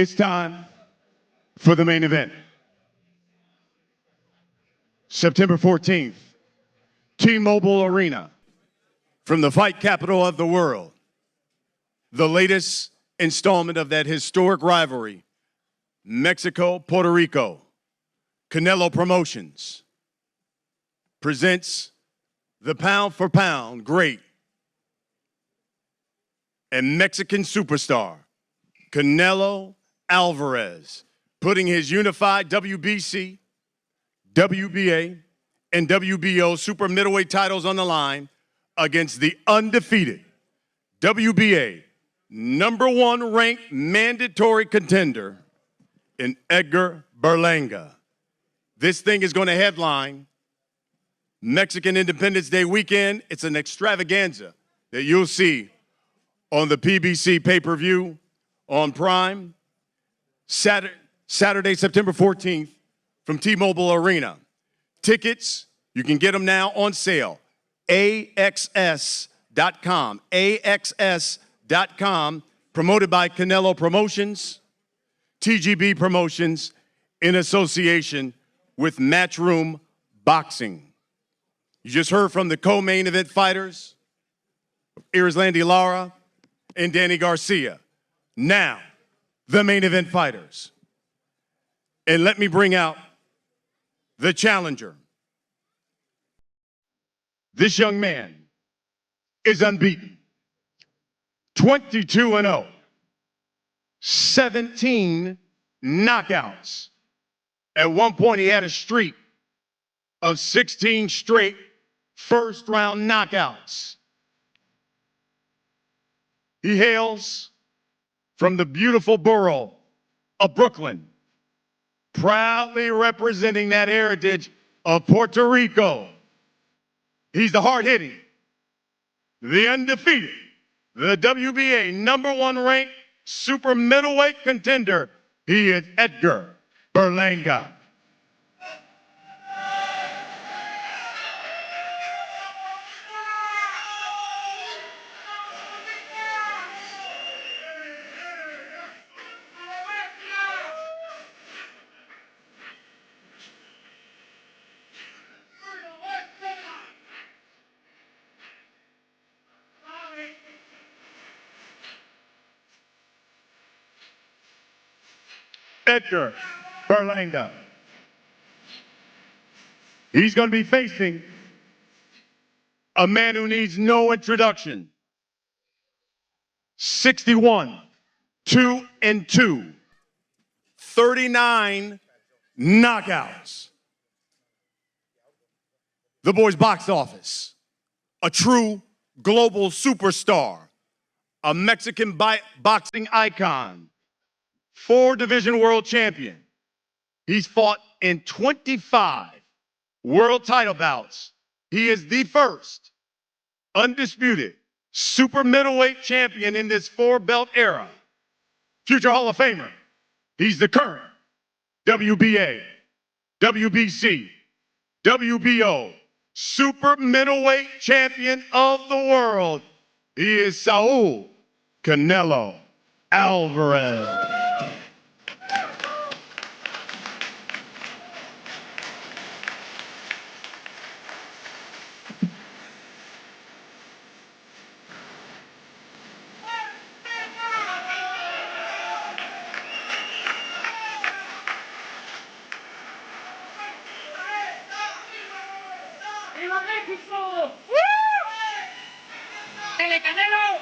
It's time for the main event. September 14th, T-Mobile Arena, from the fight capital of the world. The latest installment of that historic rivalry, Mexico, Puerto Rico. Canelo Promotions presents the pound-for-pound great and Mexican superstar, Canelo Alvarez, putting his unified WBC, WBA, and WBO super middleweight titles on the line against the undefeated WBA #1 ranked mandatory contender in Edgar Berlanga. This thing is going to headline Mexican Independence Day weekend. It's an extravaganza that you'll see on the PBC pay-per-view on Prime, Saturday, September 14th, from T-Mobile Arena. Tickets, you can get them now on sale. AXS.com. AXS.com, promoted by Canelo Promotions, TGB Promotions, in association with Matchroom Boxing. You just heard from the co-main event fighters, Irizlandi Lara and Danny Garcia. Now, the main event fighters. And let me bring out the challenger. This young man is unbeaten. 22-0, 17 knockouts. At one point, he had a streak of 16 straight first-round knockouts. He hails from the beautiful borough of Brooklyn, proudly representing that heritage of Puerto Rico. He's the hard-hitting, the undefeated, the WBA #1 ranked super middleweight contender. He is Edgar Berlanga. Edgar Berlanga. He's going to be facing a man who needs no introduction. 61, 2-2, 39 knockouts. The boy's box office, a true global superstar, a Mexican boxing icon, 4-division world champion. He's fought in 25 world title bouts. He is the first undisputed super middleweight champion in this 4-belt era. Future Hall of Famer. He's the current WBA, WBC, WBO super middleweight champion of the world. He is Saul Canelo Alvarez. Canelo!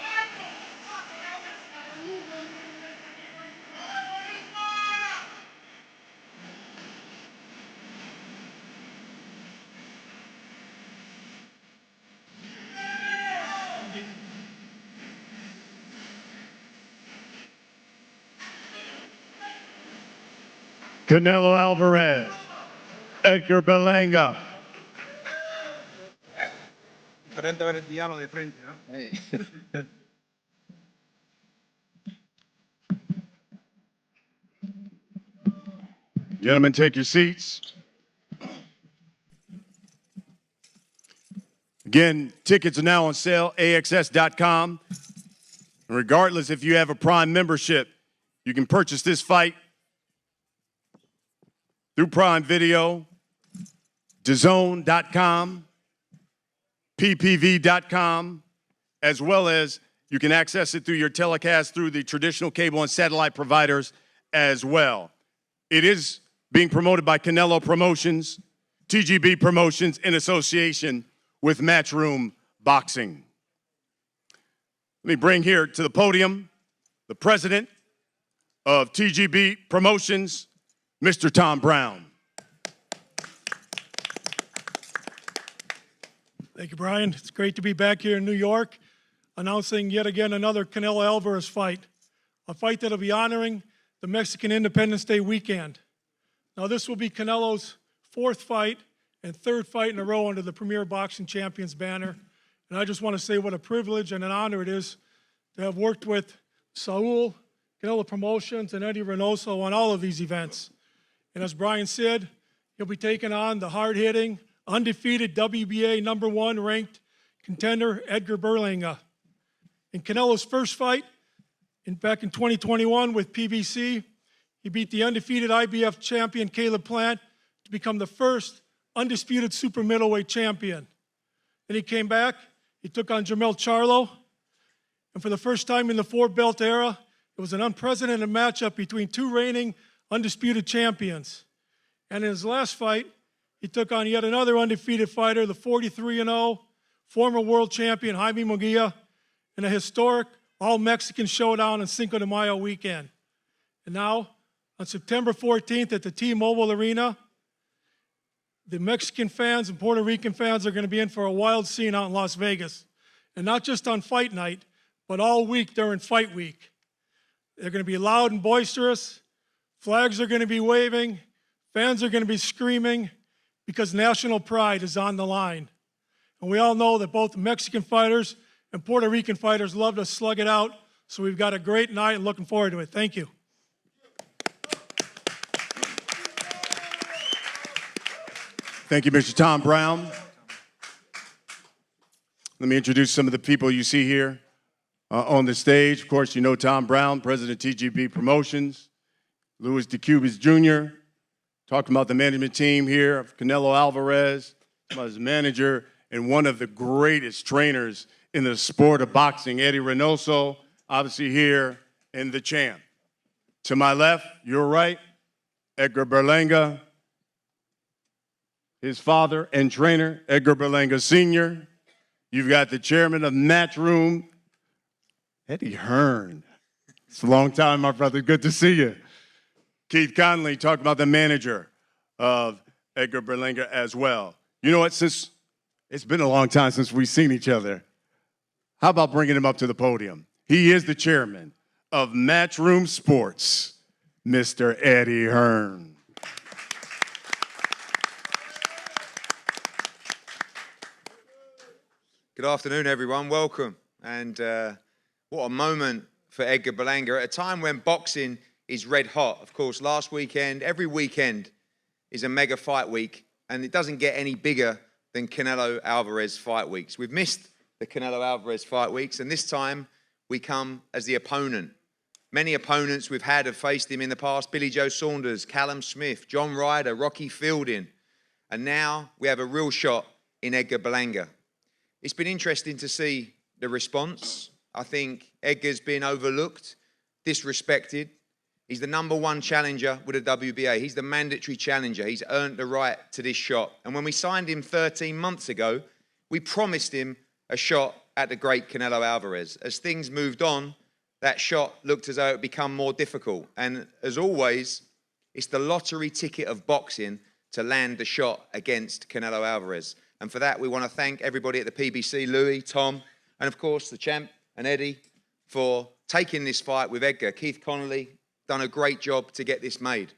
Canelo Alvarez, Edgar Berlanga. Diferente ver el villano de frente, ¿no? Gentlemen, take your seats. Again, tickets are now on sale, AXS.com. And regardless if you have a Prime membership, You can purchase this fight through Prime Video, DAZN.com, PPV.com, as well as you can access it through your telecast through the traditional cable and satellite providers as well. It is being promoted by Canelo Promotions, TGB Promotions, in association with Matchroom Boxing. Let me bring here to the podium the president of TGB Promotions, Mr. Tom Brown. Thank you, Brian. It's great to be back here in New York, announcing yet again another Canelo Alvarez fight, a fight that'll be honoring the Mexican Independence Day weekend. Now, this will be Canelo's fourth fight and third fight in a row under the Premier Boxing Champions banner. And I just want to say what a privilege and an honor it is to have worked with Saul, Canelo Promotions, and Eddie Reynoso on all of these events. And as Brian said, he'll be taking on the hard-hitting, undefeated WBA #1 ranked contender, Edgar Berlanga. In Canelo's first fight, back in 2021 with PBC, he beat the undefeated IBF champion, Caleb Plant, to become the first undisputed super middleweight champion. Then he came back, he took on Jermell Charlo, and for the first time in the four-belt era, it was an unprecedented matchup between two reigning undisputed champions. And in his last fight, he took on yet another undefeated fighter, the 43-0 former world champion, Jaime Munguia, in a historic all-Mexican showdown on Cinco de Mayo weekend. And now, on September 14th at the T-Mobile Arena, the Mexican fans and Puerto Rican fans are going to be in for a wild scene out in Las Vegas. And not just on fight night, but all week during fight week. They're going to be loud and boisterous. Flags are going to be waving. Fans are going to be screaming because national pride is on the line. And we all know that both Mexican fighters and Puerto Rican fighters love to slug it out. So we've got a great night and looking forward to it. Thank you. Thank you, Mr. Tom Brown. Let me introduce some of the people you see here on the stage. Of course, you know Tom Brown, president of TGB Promotions. Louis DeCubas Jr., talking about the management team here of Canelo Alvarez, about his manager, and one of the greatest trainers in the sport of boxing, Eddie Reynoso, obviously here, and the champ. To my left, your right, Edgar Berlanga, his father and trainer, Edgar Berlanga Sr. You've got the chairman of Matchroom, Eddie Hearn. It's a long time, my brother. Good to see you. Keith Conley, talking about the manager of Edgar Berlanga as well. You know what, since it's been a long time since we've seen each other, how about bringing him up to the podium? He is the chairman of Matchroom Sports, Mr. Eddie Hearn. Good afternoon, everyone. Welcome. And what a moment for Edgar Berlanga at a time when boxing is red hot. Of course, last weekend, every weekend is a mega fight week, and it doesn't get any bigger than Canelo Alvarez fight weeks. We've missed the Canelo Alvarez fight weeks, and this time we come as the opponent. Many opponents we've had have faced him in the past: Billy Joe Saunders, Callum Smith, John Ryder, Rocky Fielding, and now we have a real shot in Edgar Berlanga. It's been interesting to see the response. I think Edgar's been overlooked, disrespected. He's the #1 challenger with the WBA. He's the mandatory challenger. He's earned the right to this shot. And when we signed him 13 months ago, we promised him a shot at the great Canelo Alvarez. As things moved on, that shot looked as though it would become more difficult. And as always, it's the lottery ticket of boxing to land the shot against Canelo Alvarez. And for that, we want to thank everybody at the PBC, Louis, Tom, and of course the champ and Eddie for taking this fight with Edgar. Keith Connolly done a great job to get this made.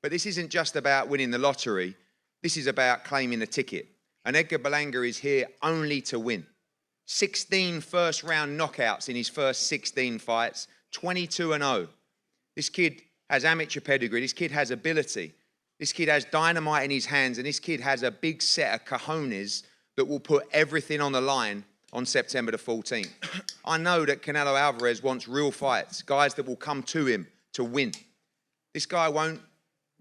But this isn't just about winning the lottery. This is about claiming a ticket. And Edgar Berlanga is here only to win. 16 first-round knockouts in his first 16 fights, 22-0. This kid has amateur pedigree. This kid has ability. This kid has dynamite in his hands, and this kid has a big set of cojones that will put everything on the line on September the 14th. I know that Canelo Alvarez wants real fights, guys that will come to him, to win. This guy won't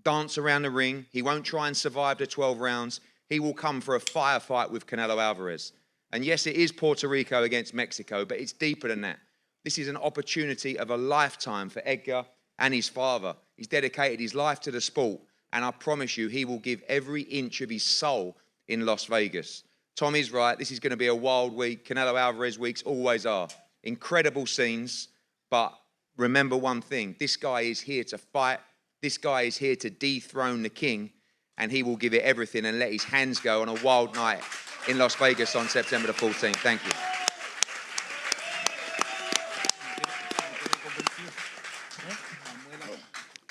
dance around the ring. He won't try and survive the 12 rounds. He will come for a firefight with Canelo Alvarez. And yes, it is Puerto Rico against Mexico, but it's deeper than that. This is an opportunity of a lifetime for Edgar and his father. He's dedicated his life to the sport, and I promise you, he will give every inch of his soul in Las Vegas. Tom is right. This is going to be a wild week. Canelo Alvarez weeks always are. Incredible scenes, but remember one thing. This guy is here to fight. This guy is here to dethrone the king, and he will give it everything and let his hands go on a wild night in Las Vegas on September the 14th. Thank you.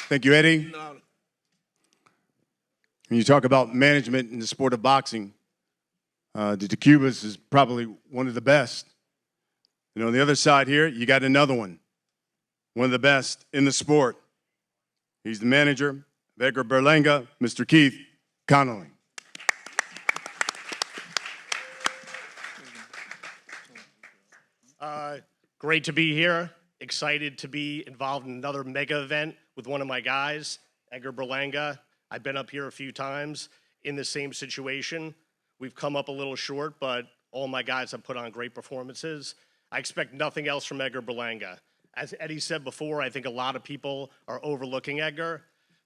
Thank you, Eddie. When you talk about management in the sport of boxing, the Cubas is probably one of the best. And on the other side here, you got another one of the best in the sport. He's the manager of Edgar Berlanga, Mr. Keith Connolly. Great to be here. Excited to be involved in another mega event with one of my guys, Edgar Berlanga. I've been up here a few times in the same situation. We've come up a little short, but all my guys have put on great performances. I expect nothing else from Edgar Berlanga. As Eddie said before, I think a lot of people are overlooking Edgar,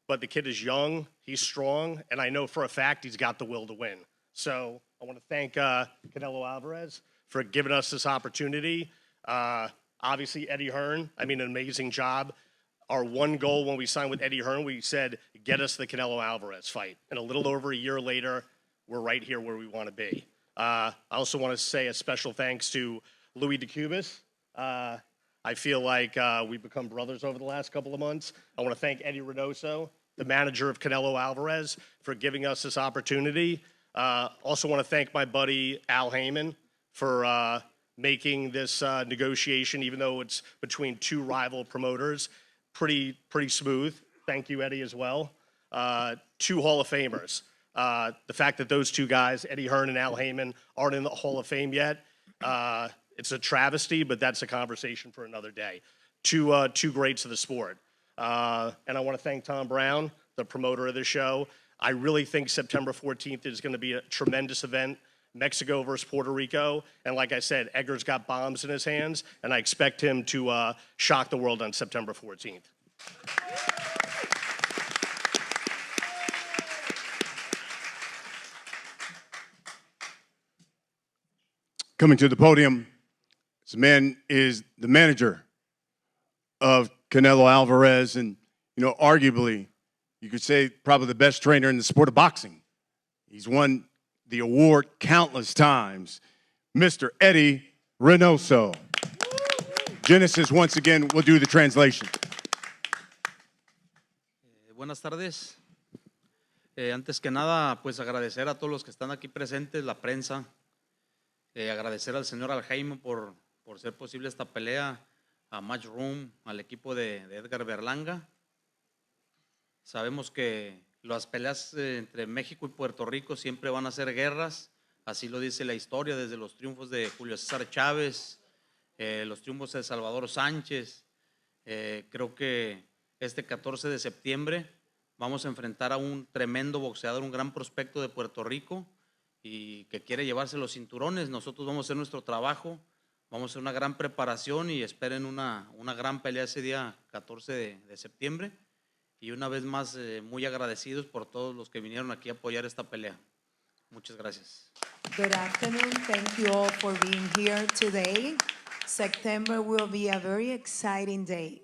but the kid is young, he's strong, and I know for a fact he's got the will to win. So I want to thank Canelo Alvarez for giving us this opportunity. Obviously, Eddie Hearn, an amazing job. Our one goal when we signed with Eddie Hearn, we said, get us the Canelo Alvarez fight. And a little over a year later, we're right here where we want to be. I also want to say a special thanks to Louis DeCubas. I feel like we've become brothers over the last couple of months. I want to thank Eddie Reynoso, the manager of Canelo Alvarez, for giving us this opportunity. Also want to thank my buddy Al Heyman for making this negotiation, even though it's between two rival promoters, pretty smooth. Thank you, Eddie, as well. Two Hall of Famers. The fact that those two guys, Eddie Hearn and Al Heyman, aren't in the Hall of Fame yet, it's a travesty, but that's a conversation for another day. Two greats of the sport. And I want to thank Tom Brown, the promoter of the show. I really think September 14th is going to be a tremendous event. Mexico versus Puerto Rico. And like I said, Edgar's got bombs in his hands, and I expect him to shock the world on September 14th. Coming to the podium, this man is the manager of Canelo Alvarez, and arguably, you could say probably the best trainer in the sport of boxing. He's won the award countless times, Mr. Eddie Reynoso. Genesis, once again, will do the translation. Buenas tardes. Antes que nada, pues agradecer a todos los que están aquí presentes, la prensa. Agradecer al señor Aljaime por ser posible esta pelea, a Matchroom, al equipo de Edgar Berlanga. Sabemos que las peleas entre México y Puerto Rico siempre van a ser guerras, así lo dice la historia, desde los triunfos de Julio César Chávez, los triunfos de Salvador Sánchez. Creo que este 14 de septiembre vamos a enfrentar a un tremendo boxeador, un gran prospecto de Puerto Rico y que quiere llevarse los cinturones. Nosotros vamos a hacer nuestro trabajo, vamos a hacer una gran preparación y esperen una gran pelea ese día 14 de septiembre. Y una vez más, muy agradecidos por todos los que vinieron aquí a apoyar esta pelea. Muchas gracias. Good afternoon. Thank you all for being here today. September will be a very exciting day.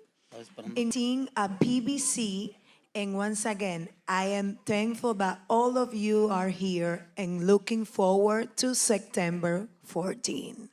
In seeing a PBC, and once again, I am thankful that all of you are here and looking forward to September 14.